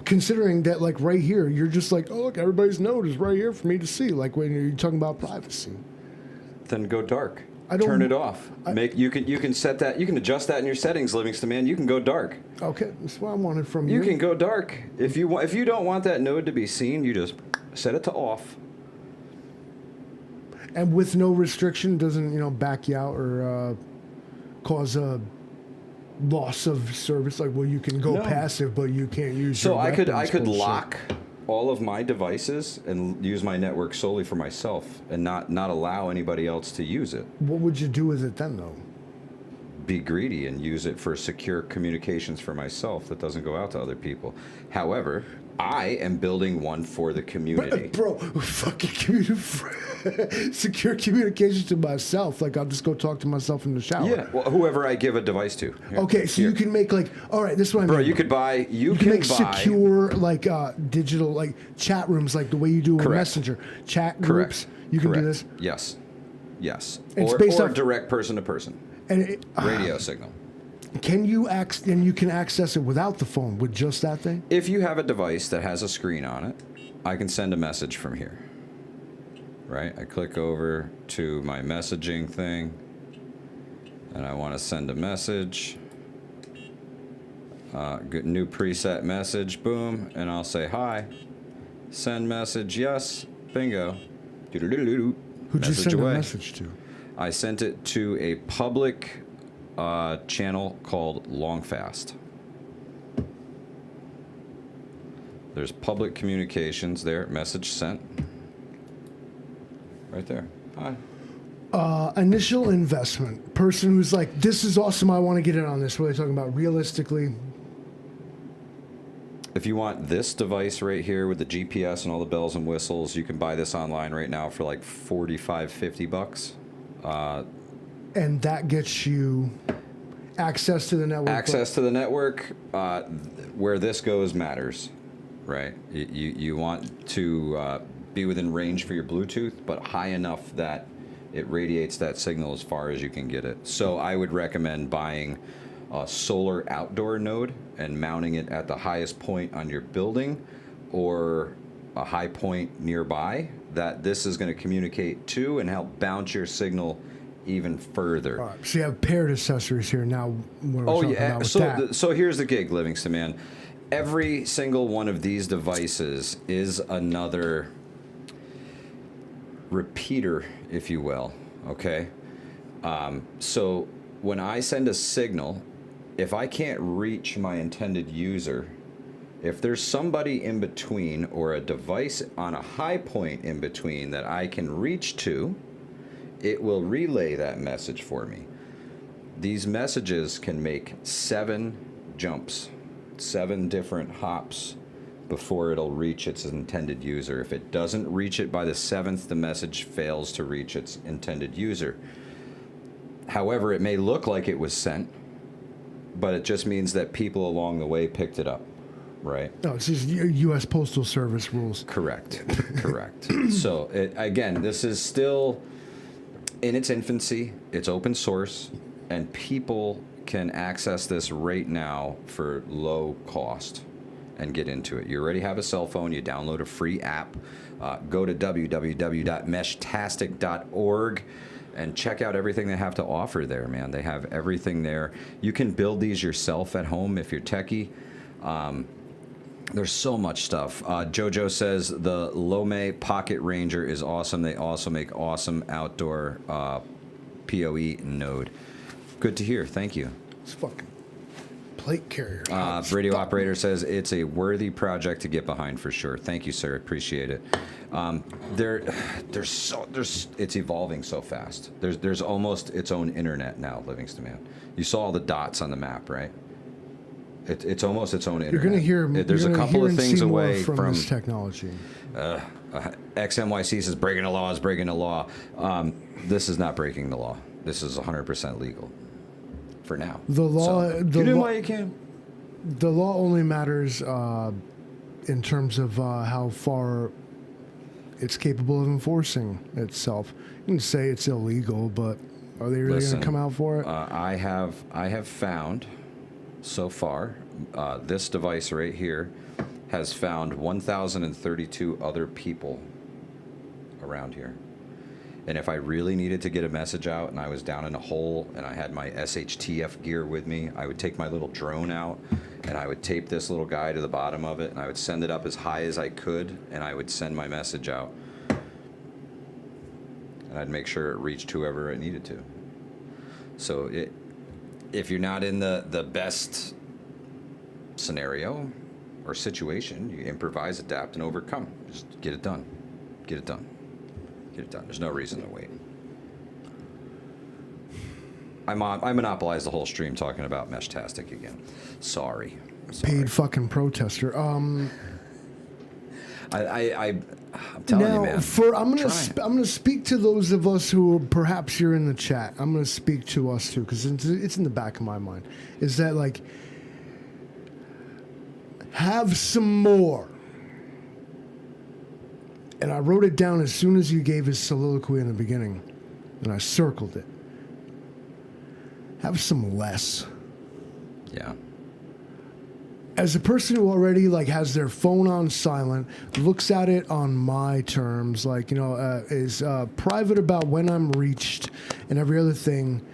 Considering that, like right here, you're just like, oh look, everybody's node is right here for me to see. Like when you're talking about privacy. Then go dark. I don't- Turn it off. You can set that. You can adjust that in your settings, Livingston man. You can go dark. Okay, that's what I wanted from you. You can go dark if you don't want that node to be seen. You just set it to off. And with no restriction, doesn't back you out or cause a loss of service. Like, well, you can go No. passive, but you can't use. So your I could weapons bullshit. lock all of my devices and use my network solely for myself and not allow anybody else to use it. What would you do with it then, though? Be greedy and use it for secure communications for myself that doesn't go out to other people. However, I am building one for the community. Bro, fucking secure communications to myself. Like, I'll just go talk to myself in the shower. Yeah, well, whoever I give a device to. Here, Okay, so here. you can make like, all right, this is what I mean. Bro, you could buy. You can make buy. secure like digital like chat rooms, like the way you do with Correct. Messenger chat Correct. groups. You can Correct. do this, Yes. Yes. It's Or based off- direct person to person and radio signal. can you access it without the phone with just that thing? If you have a device that has a screen on it, I can send a message from here. Right? I click over to my messaging thing, and I want to send a message. Good new preset message, boom, and I'll say hi. Send message, yes, bingo. Doo-doo-doo-doo-doo. Who'd you Message send away. a message to? I sent it to a public channel called Longfast. There's public communications there. Message sent. Right there. Hi. Initial investment. Person who's like, this is awesome. I want to get in on this. What are they talking about? Realistically, If you want this device right here with the GPS and all the bells and whistles, you can buy this online right now for like $45-50. and that gets you access to the network. Access to the network, where this goes matters, right? You want to be within range for your Bluetooth, but high enough that it radiates that signal as far as you can get it. So I would recommend buying a solar outdoor node and mounting it at the highest point on your building or a high point nearby that this is going to communicate to and help bounce your signal even further. All right, so you have paired accessories here now. What are we Oh talking yeah. about with So that? so here's the gig, Livingston man. Every single one of these devices is another repeater, if you will. Okay. So when I send a signal, if I can't reach my intended user, if there's somebody in between or a device on a high point in between that I can reach to, it will relay that message for me. These messages can make 7 jumps, 7 different hops before it'll reach its intended user. If it doesn't reach it by the 7th, the message fails to reach its intended user. However, it may look like it was sent, but it just means that people along the way picked it up, right? No, it's just U.S. Postal Service rules. Correct. Correct. So, again, this is still in its infancy. It's open source, and people can access this right now for low cost and get into it. You already have a cell phone. You download a free app. Go to www.meshtastic.org and check out everything they have to offer there, man. They have everything there. You can build these yourself at home if you're techie. There's so much stuff. Jojo says the Lome Pocket Ranger is awesome. They also make awesome outdoor PoE node. Good to hear. Thank you. It's fucking plate carrier. Radio operator says it's a worthy project to get behind for sure. Thank you, sir. Appreciate it. It's evolving so fast. There's almost its own internet now, Livingston man. You saw all the dots on the map, right? It's almost its own internet. You're going to hear. There's a couple of things away from this technology. XMYC says breaking the law is breaking the law. This is not breaking the law. This is 100% legal for now. The law. So, you do what you can. The law only matters in terms of how far it's capable of enforcing itself. You can say it's illegal, but are they really going to come out for it? I have found so far this device right here has found 1,032 other people around here. And if I really needed to get a message out and I was down in a hole and I had my SHTF gear with me, I would take my little drone out and I would tape this little guy to the bottom of it and I would send it up as high as I could and I would send my message out. And I'd make sure it reached whoever it needed to. So if you're not in the best scenario or situation, you improvise, adapt, and overcome. Just get it done. Get it done. Get it done. There's no reason to wait. I monopolized the whole stream talking about Meshtastic again. Sorry. Paid fucking protester. I'm telling you, man. I'm gonna speak to those of us who perhaps you're in the chat. I'm gonna speak to us too because it's in the back of my mind. Is that like have some more? And I wrote it down as soon as you gave his soliloquy in the beginning, and I circled it. Have some less. Yeah. As a person who already like has their phone on silent, looks at it on my terms, like is private about when I'm reached and every other thing.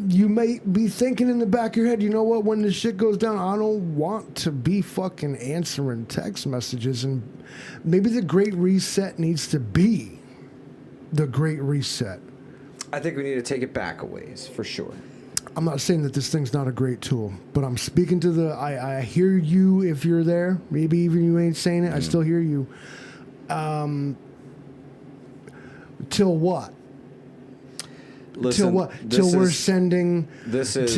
You may be thinking in the back of your head, you know what? When this shit goes down, I don't want to be fucking answering text messages, and maybe the Great Reset needs to be the Great Reset. I think we need to take it back a ways, for sure. I'm not saying that this thing's not a great tool, but I'm speaking to I hear you if you're there. Maybe even you ain't saying it. I still hear you. Till what? Listen, till what? Till we're sending. This is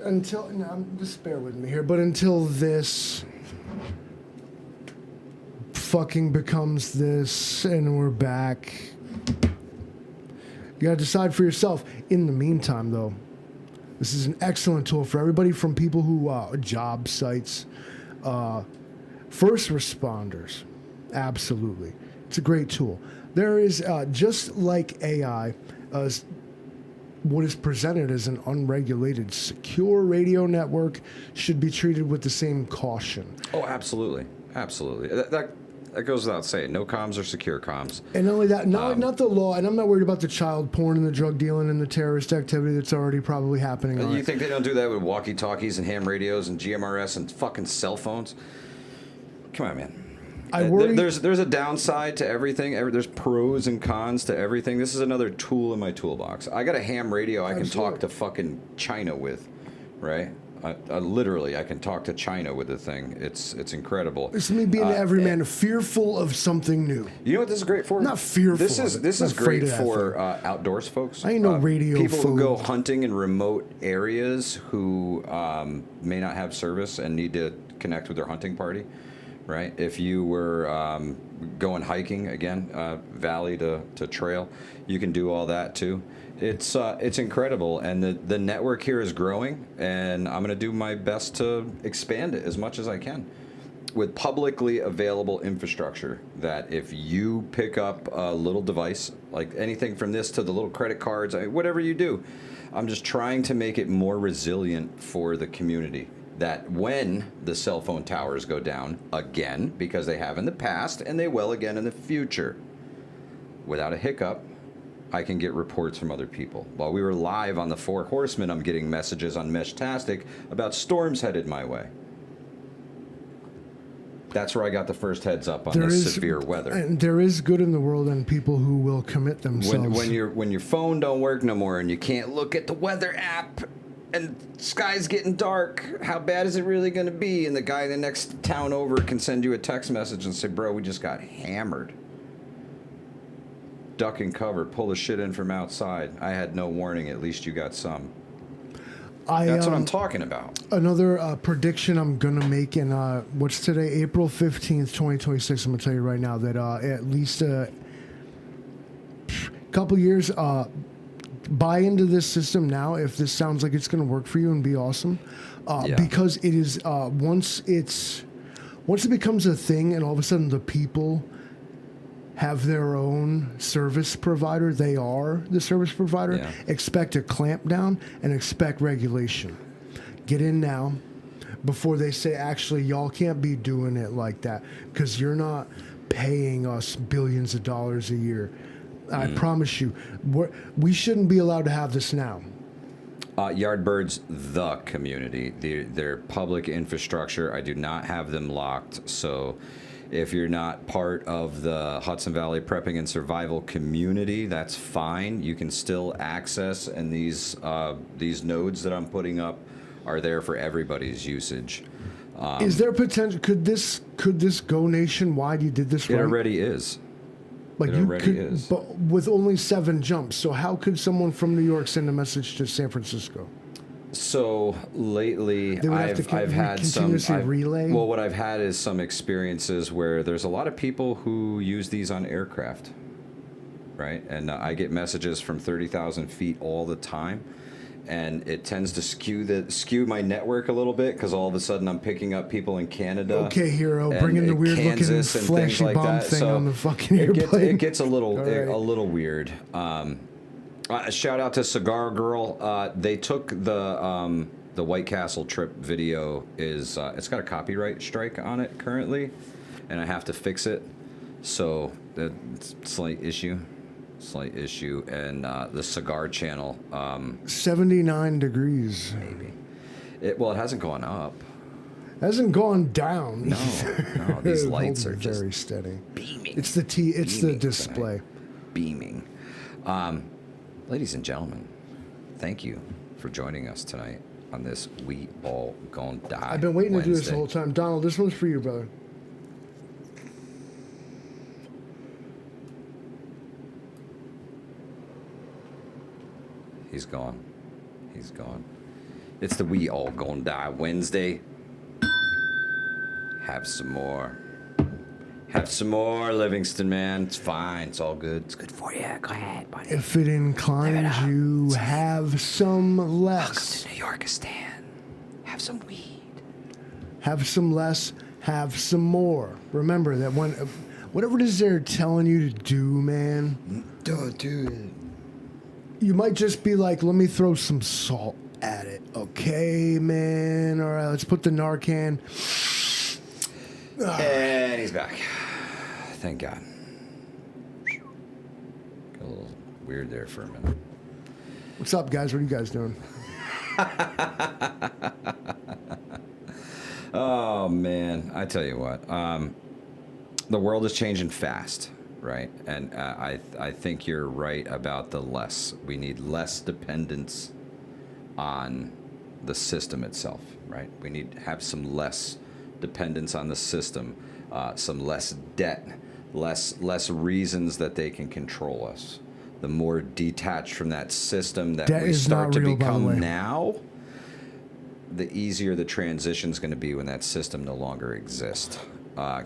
until. No, just bear with me here. But until this fucking becomes this, and we're back. You gotta decide for yourself. In the meantime, though, this is an excellent tool for everybody from people who job sites, first responders. Absolutely, it's a great tool. There is just like AI. What is presented as an unregulated, secure radio network should be treated with the same caution. Oh, absolutely, absolutely. That goes without saying. No comms or secure comms. And not only that, not the law, and I'm not worried about the child porn and the drug dealing and the terrorist activity that's already probably happening. You think they don't do that with walkie-talkies and ham radios and GMRS and fucking cell phones? Come on, man. I worry. There's a downside to everything. There's pros and cons to everything. This is another tool in my toolbox. I got a ham radio I can talk to fucking China with, right? I literally, I can talk to China with the thing. It's incredible. It's me being an everyman, fearful of something new. You know what this is great for? Not fearful. This is great for outdoors folks. I ain't no radio people phone. who go hunting in remote areas who may not have service and need to connect with their hunting party. Right? If you were going hiking again, valley to trail, you can do all that too. It's incredible, and the network here is growing, and I'm going to do my best to expand it as much as I can with publicly available infrastructure. That if you pick up a little device, like anything from this to the little credit cards, whatever you do, I'm just trying to make it more resilient for the community. That when the cell phone towers go down again, because they have in the past and they will again in the future, without a hiccup, I can get reports from other people. While we were live on the Four Horsemen, I'm getting messages on Meshtastic about storms headed my way. That's where I got the first heads up on this severe weather. And there is good in the world and people who will commit themselves. When your phone don't work no more and you can't look at the weather app and sky's getting dark, how bad is it really going to be? And the guy in the next town over can send you a text message and say, bro, we just got hammered. Duck and cover, pull the shit in from outside. I had no warning, at least you got some. That's what I'm talking about. Another prediction I'm going to make in, what's today, April 15th, 2026, I'm going to tell you right now that at least a couple years, buy into this system now if this sounds like it's going to work for you and be awesome. Because it is, once it becomes a thing and all of a sudden the people have their own service provider, they are the service provider, expect a clamp down and expect regulation. Get in now before they say, actually, y'all can't be doing it like that because you're not paying us billions of dollars a year. I promise you, we shouldn't be allowed to have this now. Yardbirds, the community, their public infrastructure, I do not have them locked, so if you're not part of the Hudson Valley Prepping and Survival community, that's fine. You can still access, and these nodes that I'm putting up are there for everybody's usage. Is there potential? Could this go nationwide? You did this right? It already is. Like you could, but with only 7 jumps. So how could someone from New York send a message to San Francisco? So lately, I've had some relay. Well, what I've had is some experiences where there's a lot of people who use these on aircraft, right? And I get messages from 30,000 feet all the time, and it tends to skew my network a little bit because all of a sudden I'm picking up people in Canada. Okay, hero, bringing the weird looking flashy like bomb thing on the fucking airplane. It gets a little weird. Shout out to Cigar Girl. They took the White Castle trip video. It's got a copyright strike on it currently, and I have to fix it. So that's a slight issue, and the Cigar Channel. 79 degrees. Maybe. It hasn't gone up. It hasn't gone down. No. These lights are just very steady. Beaming. It's the the display. Tonight. Beaming. Ladies and gentlemen, thank you for joining us tonight on this We All Gon' Die I've been waiting Wednesday. to do this the whole time. Donald, this one's for you, brother. He's gone. It's the We All Gon' Die Wednesday. Have some more. Livingston, man. It's fine. It's all good. It's good for you. Go ahead, buddy. If it inclines you, have some less. Welcome to New Yorkistan. Have some weed. Have some less. Have some more. Remember that whatever it is they're telling you to do, man. Dude. You might just be like, let me throw some salt at it. Okay, man. All right, let's put the Narcan. And he's back. thank God. Got a little weird there for a minute. What's up, guys? What are you guys doing? Oh man, I tell you what, the world is changing fast, right? And I think you're right about the less. We need less dependence on the system itself, right? We need to have some less dependence on the system, some less debt, less reasons that they can control us. The more detached from that system that Debt we is start not to real, by the way. become now, the easier the transition is going to be when that system no longer exists.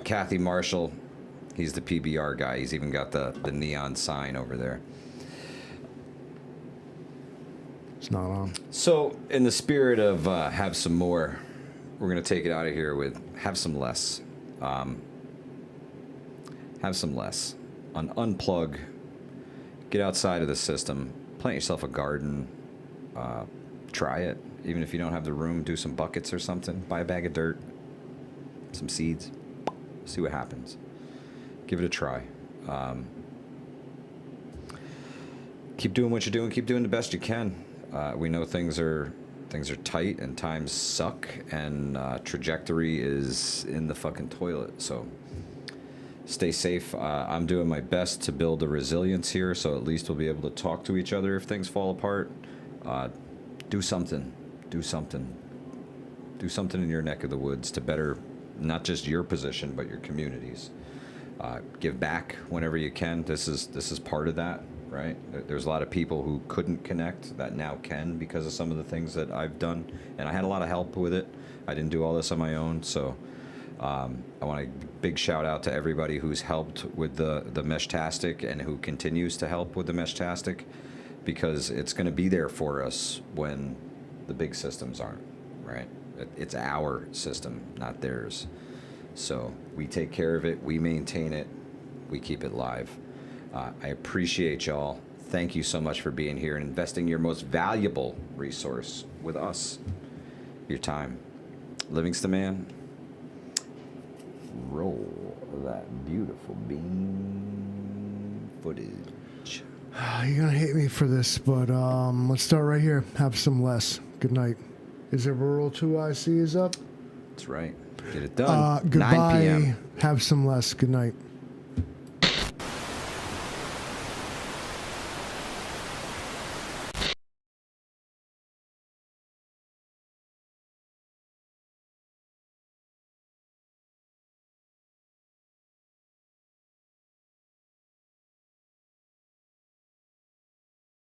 Kathy Marshall, he's the PBR guy. He's even got the neon sign over there. It's not on. So, in the spirit of have some more, we're going to take it out of here with have some less. Have some less. Unplug. Get outside of the system. Plant yourself a garden. Try it. Even if you don't have the room, do some buckets or something. Buy a bag of dirt. Some seeds. See what happens. Give it a try. Keep doing what you're doing. Keep doing the best you can. We know things are tight and times suck and trajectory is in the fucking toilet. So stay safe. I'm doing my best to build a resilience here, so at least we'll be able to talk to each other if things fall apart. Do something. Do something. Do something in your neck of the woods to better not just your position but your communities. Give back whenever you can. This is part of that. Right? There's a lot of people who couldn't connect that now can because of some of the things that I've done, and I had a lot of help with it. I didn't do all this on my own, so I want a big shout out to everybody who's helped with the Meshtastic and who continues to help with the Meshtastic, because it's going to be there for us when the big systems aren't. Right? It's our system, not theirs. So we take care of it, we maintain it, we keep it live. I appreciate y'all. Thank you so much for being here and investing your most valuable resource with us, your time. Livingston Man, roll that beautiful beam footage. You're going to hate me for this, but let's start right here. Have some less. Good night. Is it Rural 2IC is up? That's right. Get it done. 9 Goodbye. p.m. Have some less. Good night.